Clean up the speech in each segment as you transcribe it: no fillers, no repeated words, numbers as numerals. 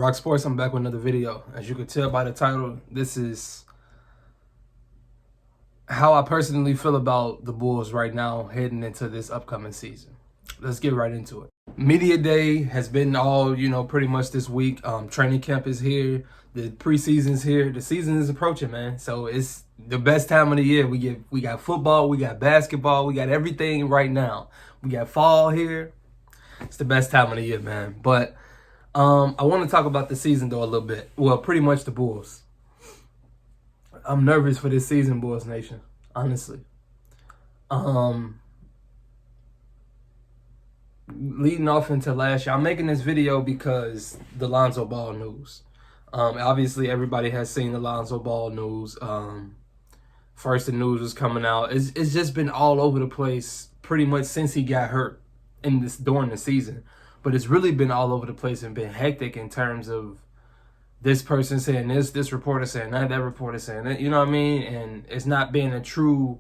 RocSports, I'm back with another video. As you can tell by the title, this is how I personally feel about the Bulls right now heading into this upcoming season. Let's get right into it. Media day has been all, pretty much this week. Training camp is here. The preseason's here. The season is approaching, man. So it's the best time of the year. We got football, we got basketball, we got everything right now. We got fall here. It's the best time of the year, man. But I want to talk about the season, though, a little bit. Well, pretty much the Bulls. I'm nervous for this season, Bulls Nation, honestly. Leading off into last year, I'm making this video because the Lonzo Ball news. Obviously, everybody has seen the Lonzo Ball news. First, the news was coming out. It's just been all over the place pretty much since he got hurt during the season. But it's really been all over the place and been hectic in terms of this person saying this reporter saying that reporter saying that, you know what I mean? And it's not being a true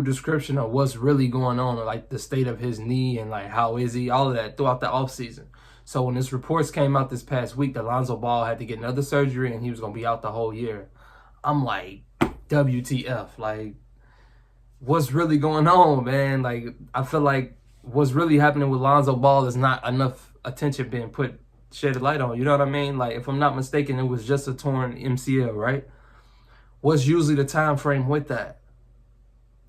description of what's really going on, like the state of his knee and like how is he, all of that throughout the offseason. So when this reports came out this past week that Lonzo Ball had to get another surgery and he was going to be out the whole year, I'm like, WTF, like, what's really going on, man? Like, I feel like what's really happening with Lonzo Ball is not enough attention being shed light on. You know what I mean? Like, if I'm not mistaken, it was just a torn MCL, right? What's usually the time frame with that?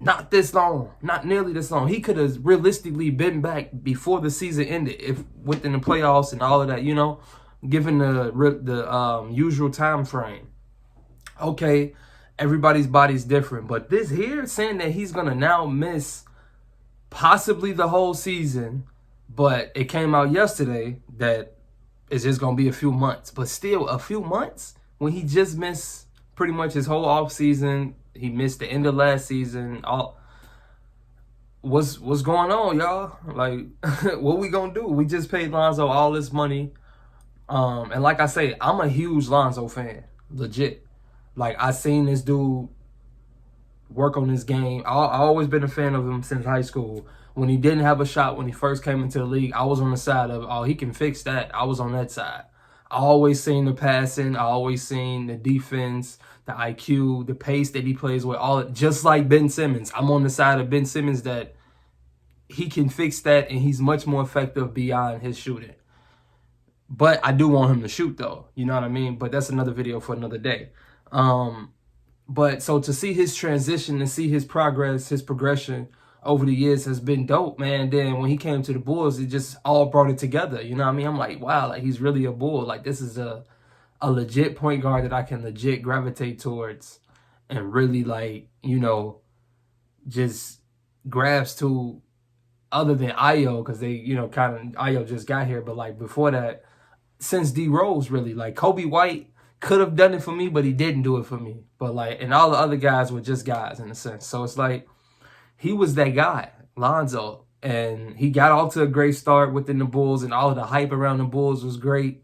Not this long, not nearly this long. He could have realistically been back before the season ended, if within the playoffs and all of that, given the usual time frame. Okay, everybody's body's different, but this here saying that he's gonna now miss possibly the whole season, but it came out yesterday that it's just gonna be a few months. But still, a few months when he just missed pretty much his whole off season. He missed the end of last season. What's going on, y'all? Like, what we gonna do? We just paid Lonzo all this money, and like I say, I'm a huge Lonzo fan, legit. Like, I seen this dude work on his game. I always been a fan of him since high school. When he didn't have a shot when he first came into the league, I was on the side of, oh, he can fix that. I was on that side. I always seen the passing. I always seen the defense, the IQ, the pace that he plays with, just like Ben Simmons. I'm on the side of Ben Simmons that he can fix that, and he's much more effective beyond his shooting. But I do want him to shoot, though. You know what I mean? But that's another video for another day. But so to see his transition and see his progress, his progression over the years has been dope, man. Then when he came to the Bulls, it just all brought it together. You know what I mean? I'm like, wow, like he's really a Bull. Like, this is a legit point guard that I can legit gravitate towards and really, like, just grabs to, other than Ayo, because they, Ayo just got here. But like before that, since D Rose, really, like Kobe White could have done it for me, but he didn't do it for me. But like, and all the other guys were just guys in a sense. So it's like, he was that guy, Lonzo, and he got off to a great start within the Bulls, and all of the hype around the Bulls was great.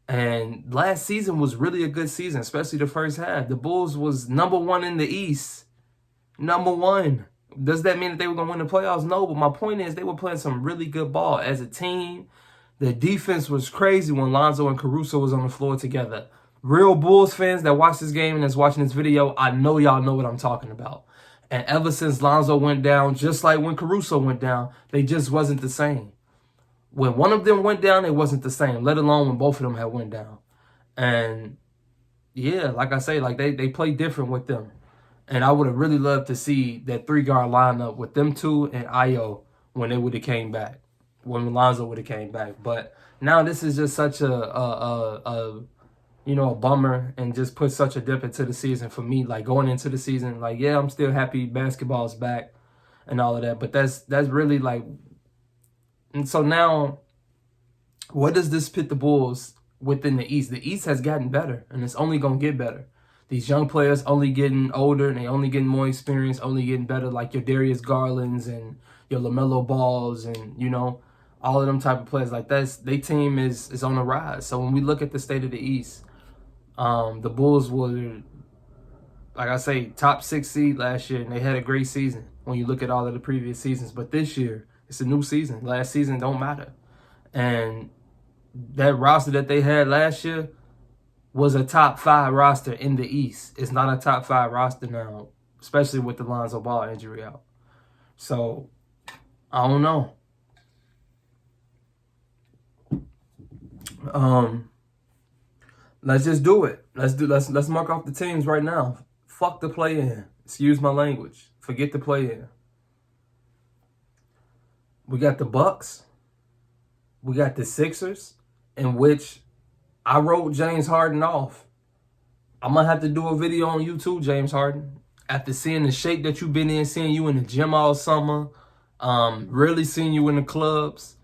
And last season was really a good season, especially the first half. The Bulls was #1 in the East. #1. Does that mean that they were going to win the playoffs? No, but my point is they were playing some really good ball as a team. The defense was crazy when Lonzo and Caruso was on the floor together. Real Bulls fans that watch this game and that's watching this video, I know y'all know what I'm talking about. And ever since Lonzo went down, just like when Caruso went down, they just wasn't the same. When one of them went down, it wasn't the same, let alone when both of them had went down. And yeah, like I say, like they play different with them. And I would have really loved to see that 3-guard lineup with them two and Ayo when they would have came back, when Lonzo would have came back. But now this is just such a bummer, and just put such a dip into the season for me. Like, going into the season, like, yeah, I'm still happy basketball's back and all of that, but that's really like, and so now, what does this pit the Bulls within the East? The East has gotten better, and it's only gonna get better. These young players only getting older, and they only getting more experience, only getting better, like your Darius Garlands and your LaMelo Balls, and all of them type of players. Like, their team is on the rise. So when we look at the state of the East, the Bulls were, like I say, top 6 seed last year, and they had a great season when you look at all of the previous seasons. But this year, it's a new season. Last season don't matter. And that roster that they had last year was a top 5 roster in the East. It's not a top 5 roster now, especially with the Lonzo Ball injury out. So I don't know. Let's just do it. Let's mark off the teams right now. Fuck the play-in. Excuse my language. Forget the play-in. We got the Bucks. We got the Sixers, in which I wrote James Harden off. I'm gonna have to do a video on you too, James Harden. After seeing the shape that you've been in, seeing you in the gym all summer, really seeing you in the clubs,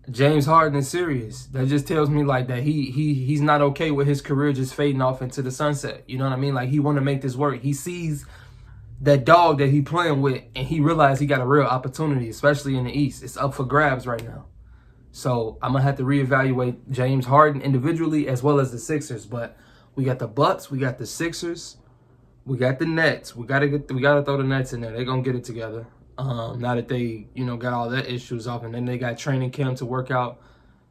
James Harden is serious. That just tells me like that he's not okay with his career just fading off into the sunset. You know what I mean? Like he want to make this work. He sees that dog that he playing with, and he realized he got a real opportunity, especially in the East. It's up for grabs right now. So I'm gonna have to reevaluate James Harden individually as well as the Sixers. But we got the Bucks, we got the Sixers, we got the Nets. We gotta throw the Nets in there. They're gonna get it together. Now that they, got all their issues off, and then they got training camp to work out.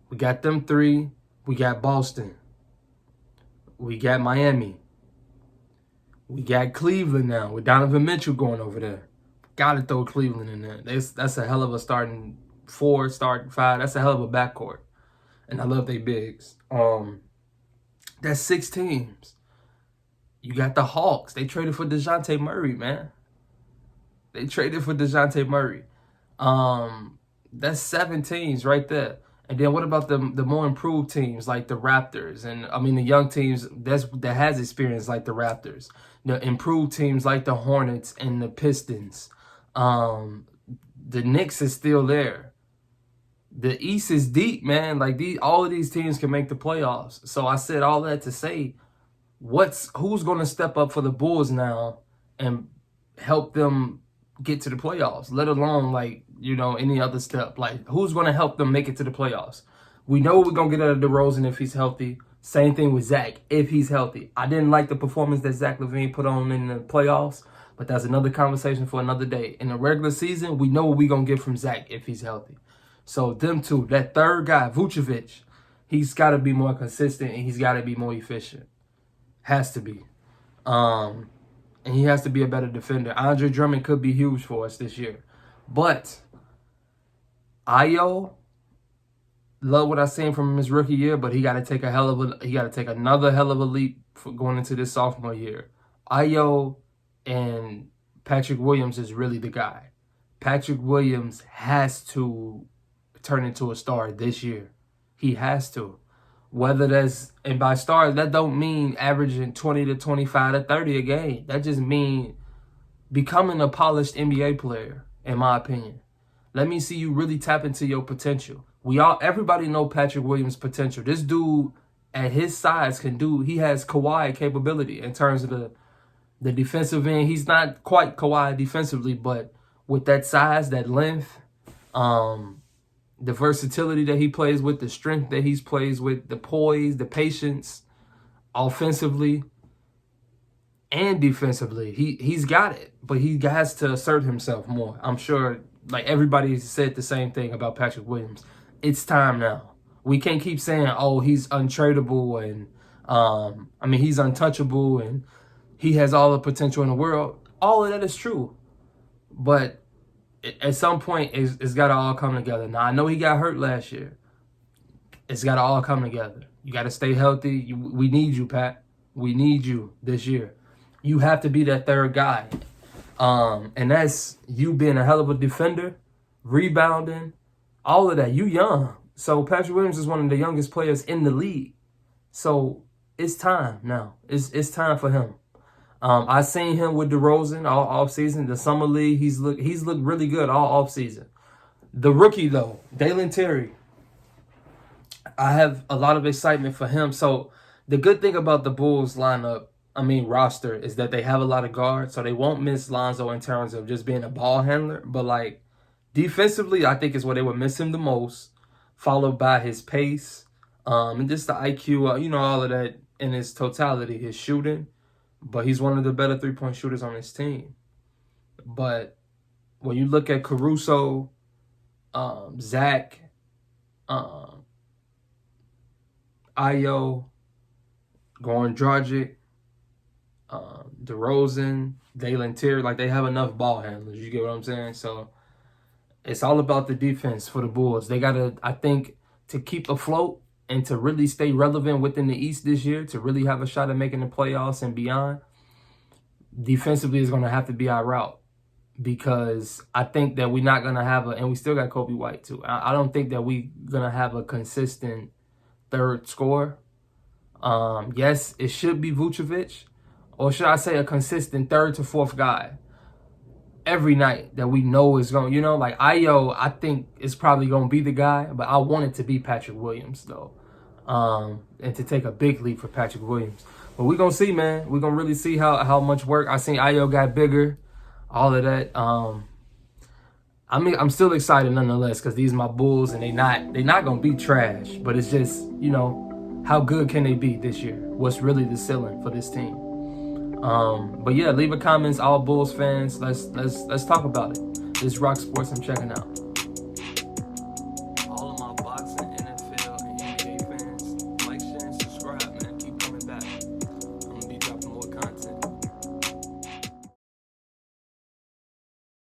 We got them 3. We got Boston. We got Miami. We got Cleveland now with Donovan Mitchell going over there. Gotta throw Cleveland in there. That's a hell of a starting 4, starting 5. That's a hell of a backcourt. And I love they bigs. That's 6 teams. You got the Hawks. They traded for DeJounte Murray, man. They traded for DeJounte Murray. That's 7 teams right there. And then what about the more improved teams like the Raptors? And I mean the young teams that has experience like the Raptors. The improved teams like the Hornets and the Pistons. The Knicks is still there. The East is deep, man. Like all of these teams can make the playoffs. So I said all that to say, who's going to step up for the Bulls now and help them get to the playoffs, let alone any other step. Like who's going to help them make it to the playoffs? We know we're going to get out of DeRozan if he's healthy. Same thing with Zach if he's healthy. I didn't like the performance that Zach LaVine put on in the playoffs, but that's another conversation for another day. In the regular season, we know what we're going to get from Zach if he's healthy. So them two, that third guy, Vucevic, he's got to be more consistent and he's got to be more efficient. Has to be. And he has to be a better defender. Andre Drummond could be huge for us this year. But Ayo, love what I've seen from him his rookie year, but he got to take another hell of a leap for going into this sophomore year. Ayo and Patrick Williams is really the guy. Patrick Williams has to turn into a star this year. He has to. Whether that's, and by stars, that don't mean averaging 20 to 25 to 30 a game. That just means becoming a polished NBA player, in my opinion. Let me see you really tap into your potential. Everybody know Patrick Williams' potential. This dude, at his size, he has Kawhi capability in terms of the defensive end. He's not quite Kawhi defensively, but with that size, that length, the versatility that he plays with, the strength that he plays with, the poise, the patience, offensively and defensively. He's got it, but he has to assert himself more. I'm sure everybody said the same thing about Patrick Williams. It's time now. We can't keep saying, oh, he's untradeable and he's untouchable and he has all the potential in the world. All of that is true. But at some point, it's got to all come together. Now, I know he got hurt last year. It's got to all come together. You got to stay healthy. We need you, Pat. We need you this year. You have to be that third guy. And that's you being a hell of a defender, rebounding, all of that. You young. So Patrick Williams is one of the youngest players in the league. So it's time now. It's time for him. I seen him with DeRozan all offseason. The summer league, he's looked really good all offseason. The rookie though, Dalen Terry, I have a lot of excitement for him. So the good thing about the Bulls roster, is that they have a lot of guards, so they won't miss Lonzo in terms of just being a ball handler. But defensively, I think is where they would miss him the most, followed by his pace, and just the IQ, all of that in its totality, his shooting. But he's one of the better three-point shooters on his team. But when you look at Caruso, Zach, Um, Ayo, Goran Dragic, DeRozan, Dalen Terry, like they have enough ball handlers. You get what I'm saying? So it's all about the defense for the Bulls. They gotta, I think, to keep afloat and to really stay relevant within the East this year, to really have a shot at making the playoffs and beyond. Defensively is gonna have to be our route, because I think that we're not gonna have and we still got Kobe White too. I don't think that we're gonna have a consistent third scorer. Yes, it should be Vucevic, or should I say a consistent third to fourth guy every night that we know is going, like Ayo, I think is probably going to be the guy, but I want it to be Patrick Williams though. And to take a big leap for Patrick Williams. But we're going to see, man. We're going to really see how much work. I seen Ayo got bigger, all of that. I'm still excited nonetheless, because these are my Bulls, and they not going to be trash, but it's just, how good can they be this year? What's really the ceiling for this team? But yeah, leave a comments, all Bulls fans. Let's talk about it. This is RocSports. I'm checking out.